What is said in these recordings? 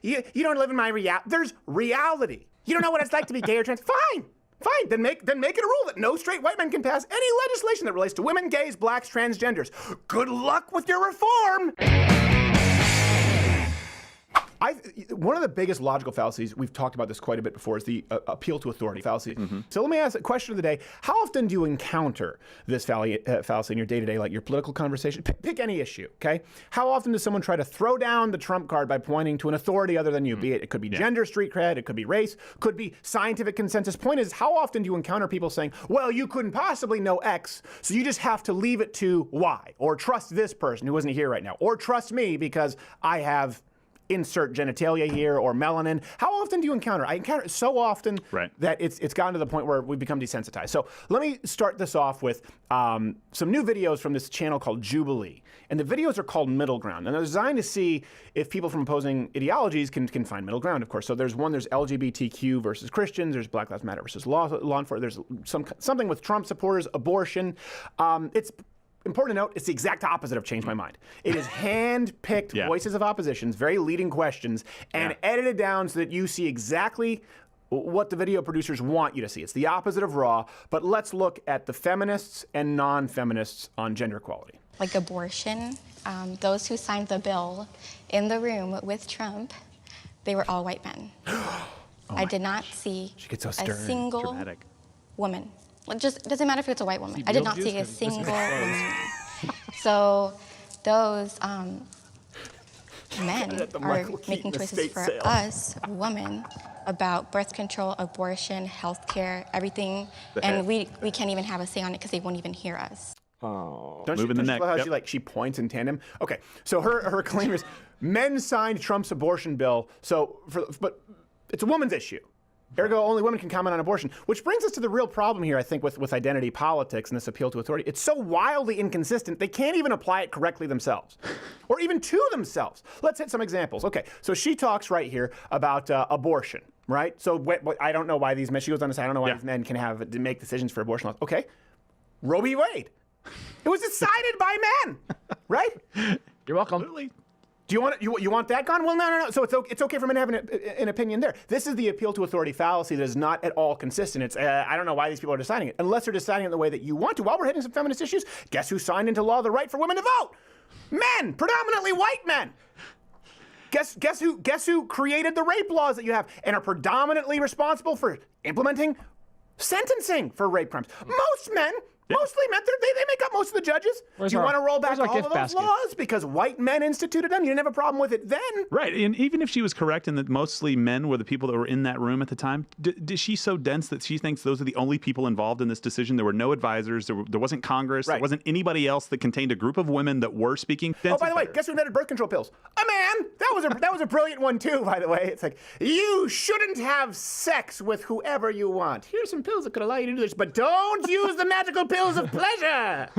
You don't live in my reality. There's reality. You don't know what it's like to be gay or trans. Fine. Fine, then make it a rule that no straight white men can pass any legislation that relates to women, gays, blacks, transgenders. Good luck with your reform. One of the biggest logical fallacies, we've talked about this quite a bit before, is the appeal to authority fallacy. So let me ask a question of the day. How often do you encounter this fallacy in your day-to-day, like your political conversation? Pick any issue, okay? How often does someone try to throw down the trump card by pointing to an authority other than you? Be it could be gender, street cred, it could be race, could be scientific consensus. Point is, how often do you encounter people saying, well, you couldn't possibly know X, so you just have to leave it to Y, or trust this person who isn't here right now, or trust me because I have insert genitalia here or melanin. How often do you encounter? I encounter it so often that it's gotten to the point where we've become desensitized. So let me start this off with some new videos from this channel called Jubilee. And the videos are called Middle Ground. And they're designed to see if people from opposing ideologies can find middle ground, of course. So there's LGBTQ versus Christians. There's Black Lives Matter versus law enforcement. There's something with Trump supporters, abortion. It's important to note, it's the exact opposite of Change My Mind. It is hand-picked voices of oppositions, very leading questions, and edited down so that you see exactly what the video producers want you to see. It's the opposite of raw, but let's look at the feminists and non-feminists on gender equality. Like abortion, those who signed the bill in the room with Trump, they were all white men. I did not see a single woman. It just doesn't matter if it's a white woman. I did not see a single woman. So those men are making choices for us, women, about birth control, abortion, healthcare, everything, and we can't even have a say on it because they won't even hear us. Oh, don't you love how she points in tandem? Okay, so her claim is men signed Trump's abortion bill, but it's a woman's issue. Ergo, only women can comment on abortion, which brings us to the real problem here, I think, with identity politics and this appeal to authority. It's so wildly inconsistent, they can't even apply it correctly themselves, or even to themselves. Let's hit some examples. Okay, so she talks right here about abortion, right? So I don't know why these men, she goes on to say, I don't know why these men can make decisions for abortion laws. Okay, Roe v. Wade. It was decided by men, right? You're welcome. Absolutely. Do you want that gone? Well, no. So it's okay for men to have an opinion there. This is the appeal to authority fallacy that is not at all consistent. It's I don't know why these people are deciding it, unless they're deciding it the way that you want to. While we're hitting some feminist issues, guess who signed into law the right for women to vote? Men, predominantly white men. Guess who created the rape laws that you have and are predominantly responsible for implementing sentencing for rape crimes? Most men. Mostly men, they make up most of the judges. Do you want to roll back all of those laws because white men instituted them? You didn't have a problem with it then. Right, and even if she was correct in that mostly men were the people that were in that room at the time, is she so dense that she thinks those are the only people involved in this decision? There were no advisors, there wasn't Congress, there wasn't anybody else that contained a group of women that were speaking. Oh, by the way, guess who invented birth control pills? A man! That was a brilliant one too, by the way. It's like, you shouldn't have sex with whoever you want. Here's some pills that could allow you to do this, but don't use the magical pills of pleasure.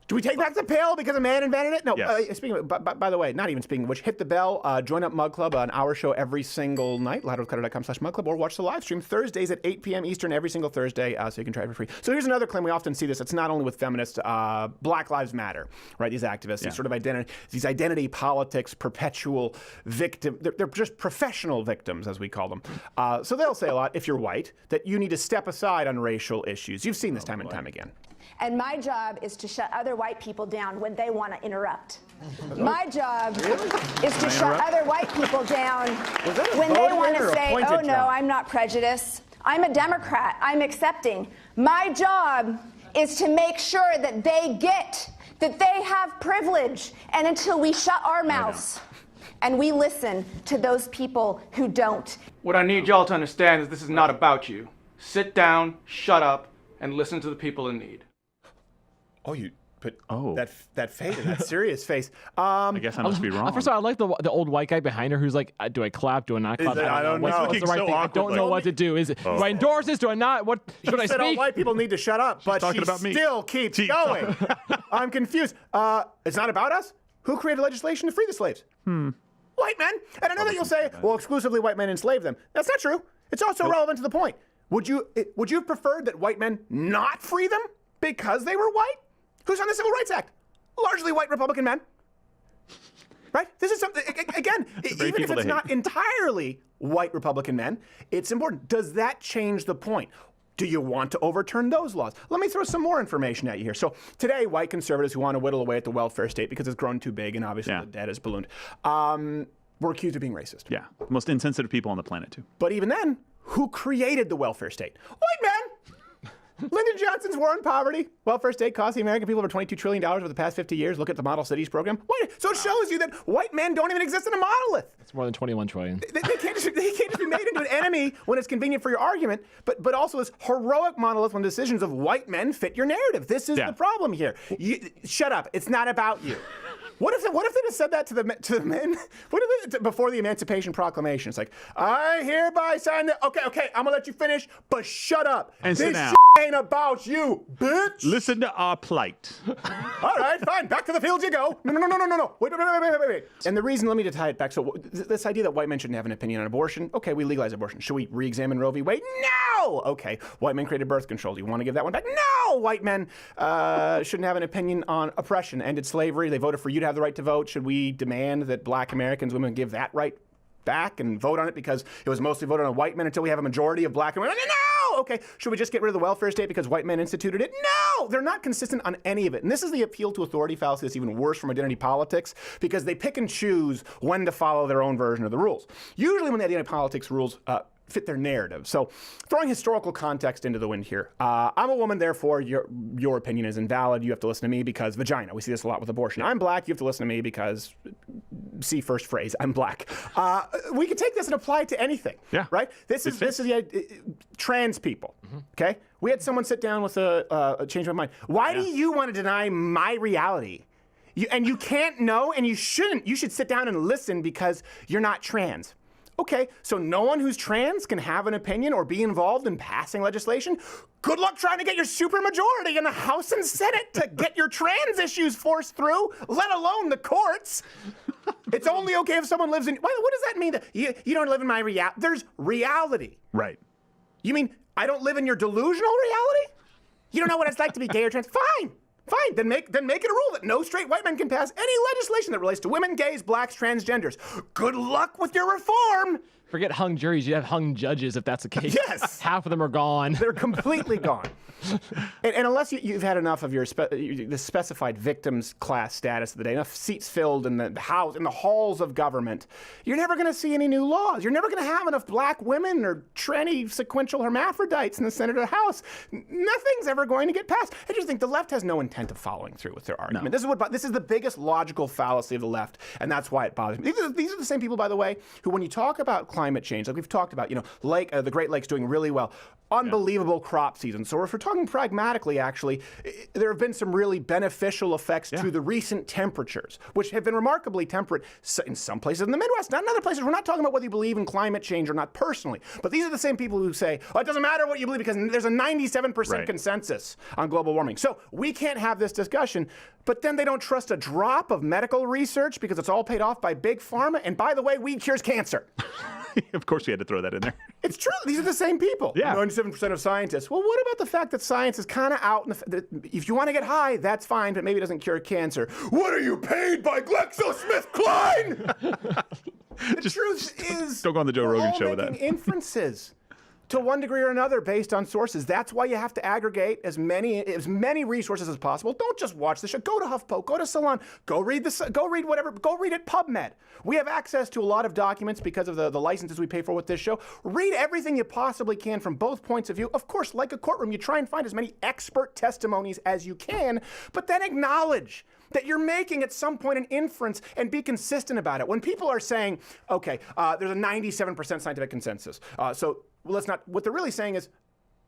Do we take back the pill because a man invented it? No. Yes. Speaking of, by the way, not even speaking of which, hit the bell. Join up Mug Club, an hour show every single night. louderwithcutter.com/Mug Club, or watch the live stream Thursdays at 8 p.m. Eastern every single Thursday, so you can try it for free. So here's another claim. We often see this. It's not only with feminists. Black Lives Matter, right? These activists, these sort of identity politics, perpetual victim. They're just professional victims, as we call them. So they'll say a lot, if you're white, that you need to step aside on racial issues. You've seen this time and time again. And my job is to shut other white people down when they want to interrupt. My job is to shut other white people down when they want to say, oh no, I'm not prejudiced. I'm a Democrat. I'm accepting. My job is to make sure that they get that they have privilege. And until we shut our mouths and we listen to those people who don't. What I need y'all to understand is this is not about you. Sit down, shut up, and listen to the people in need. That face, that serious face. I guess I must be wrong. First of all, I like the old white guy behind her who's like, do I clap? Do I not clap? I don't know. What's the right thing? I don't know what to do. Is it? Do I endorse this? Do I not? What should I speak? All white people need to shut up, but she still keeps going. I'm confused. It's not about us. Who created legislation to free the slaves? White men. And I know that you'll say, well, exclusively white men enslaved them. That's not true. It's also relevant to the point. Would you have preferred that white men not free them because they were white? Who signed the Civil Rights Act? Largely white Republican men. Right? This is something, again, even if it's not entirely white Republican men, it's important. Does that change the point? Do you want to overturn those laws? Let me throw some more information at you here. So today, white conservatives who want to whittle away at the welfare state because it's grown too big and obviously the debt has ballooned, were accused of being racist. Yeah, the most insensitive people on the planet, too. But even then, who created the welfare state? White men! Lyndon Johnson's war on poverty. Welfare state cost the American people over $22 trillion over the past 50 years. Look at the Model Cities program. So it shows you that white men don't even exist in a monolith. It's more than 21 trillion. They can't just be made into an enemy when it's convenient for your argument, but also this heroic monolith when decisions of white men fit your narrative. This is the problem here. Shut up. It's not about you. What if they just said that to the men? What if they, before the Emancipation Proclamation? It's like, I hereby sign that. Okay, I'm gonna let you finish, but shut up. And this sit down. Ain't about you, bitch. Listen to our plight. All right, fine. Back to the fields you go. No. Wait. And the reason, let me just tie it back. So this idea that white men shouldn't have an opinion on abortion. Okay, we legalize abortion. Should we re-examine Roe v. Wade? No. Okay, white men created birth control. Do you want to give that one back? No. White men shouldn't have an opinion on oppression. Ended slavery. They voted for you to have the right to vote. Should we demand that black Americans, women, give that right back and vote on it because it was mostly voted on white men until we have a majority of black women? No! Okay, should we just get rid of the welfare state because white men instituted it? No! They're not consistent on any of it. And this is the appeal to authority fallacy that's even worse from identity politics because they pick and choose when to follow their own version of the rules. Usually when the identity politics rules fit their narrative. So throwing historical context into the wind here. I'm a woman, therefore your opinion is invalid. You have to listen to me because vagina. We see this a lot with abortion. I'm black. You have to listen to me because, see first phrase, I'm black. We could take this and apply it to anything. Yeah. Right? This is the trans people. Okay? We had someone sit down with a change my mind. Why do you want to deny my reality? And you can't know and you shouldn't. You should sit down and listen because you're not trans. Okay, so no one who's trans can have an opinion or be involved in passing legislation? Good luck trying to get your supermajority in the House and Senate to get your trans issues forced through, let alone the courts. It's only okay if someone lives in... What does that mean? That you don't live in my reality? There's reality. Right. You mean I don't live in your delusional reality? You don't know what it's like to be gay or trans? Fine, then make it a rule that no straight white men can pass any legislation that relates to women, gays, blacks, transgenders. Good luck with your reform. Forget hung juries, you have hung judges if that's the case. Yes. Half of them are gone. They're completely gone. And unless you've had enough of the specified victims class status of the day, enough seats filled in the house, in the halls of government, you're never going to see any new laws. You're never going to have enough black women or tranny sequential hermaphrodites in the Senate or the House. Nothing's ever going to get passed. I just think the left has no intent of following through with their argument. No. This is the biggest logical fallacy of the left, and that's why it bothers me. These are the same people, by the way, who, when you talk about climate change, like we've talked about, the Great Lakes doing really well, unbelievable crop season. So if we're talking pragmatically, actually, there have been some really beneficial effects to the recent temperatures, which have been remarkably temperate in some places in the Midwest, not in other places. We're not talking about whether you believe in climate change or not personally, but these are the same people who say, it doesn't matter what you believe because there's a 97% consensus on global warming. So we can't have this discussion, but then they don't trust a drop of medical research because it's all paid off by big pharma. And by the way, weed cures cancer. Of course we had to throw that in there. It's true. These are the same people. Yeah. 97% of scientists. Well, what about the fact that science is kind of out? If you want to get high, that's fine, but maybe it doesn't cure cancer. What are you paid by GlaxoSmithKline? The truth is, don't go on the Joe Rogan show with that. Inferences. To one degree or another based on sources. That's why you have to aggregate as many resources as possible. Don't just watch the show. Go to HuffPo, go to Salon, go read whatever, go read at PubMed. We have access to a lot of documents because of the licenses we pay for with this show. Read everything you possibly can from both points of view. Of course, like a courtroom, you try and find as many expert testimonies as you can, but then acknowledge that you're making at some point an inference and be consistent about it. When people are saying, okay, there's a 97% scientific consensus, what they're really saying is,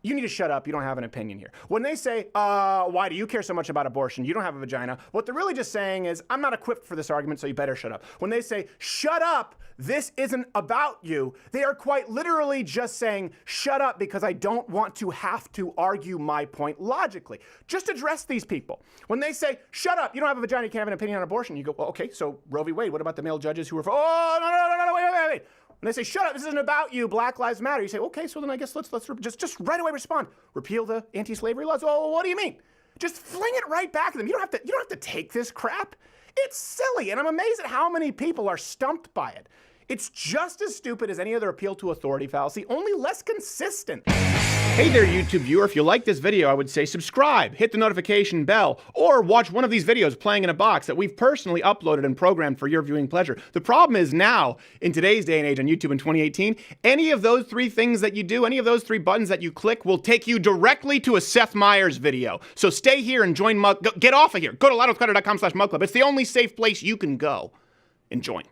you need to shut up. You don't have an opinion here. When they say, why do you care so much about abortion? You don't have a vagina. What they're really just saying is, I'm not equipped for this argument, so you better shut up. When they say, shut up, this isn't about you, they are quite literally just saying, shut up because I don't want to have to argue my point logically. Just address these people. When they say, shut up, you don't have a vagina, you can't have an opinion on abortion, you go, well, okay, so Roe v. Wade, what about the male judges who were for, no, wait. And they say, shut up, this isn't about you, Black Lives Matter. You say, okay, so then I guess let's just right away respond. Repeal the anti-slavery laws? Oh, what do you mean? Just fling it right back at them. You don't have to take this crap. It's silly, and I'm amazed at how many people are stumped by it. It's just as stupid as any other appeal to authority fallacy, only less consistent. Hey there, YouTube viewer. If you like this video, I would say subscribe, hit the notification bell, or watch one of these videos playing in a box that we've personally uploaded and programmed for your viewing pleasure. The problem is now, in today's day and age on YouTube in 2018, any of those three things that you do, any of those three buttons that you click will take you directly to a Seth Meyers video. So stay here and join Mug. Get off of here. Go to louderwithcrowder.com/mugclub. It's the only safe place you can go and join.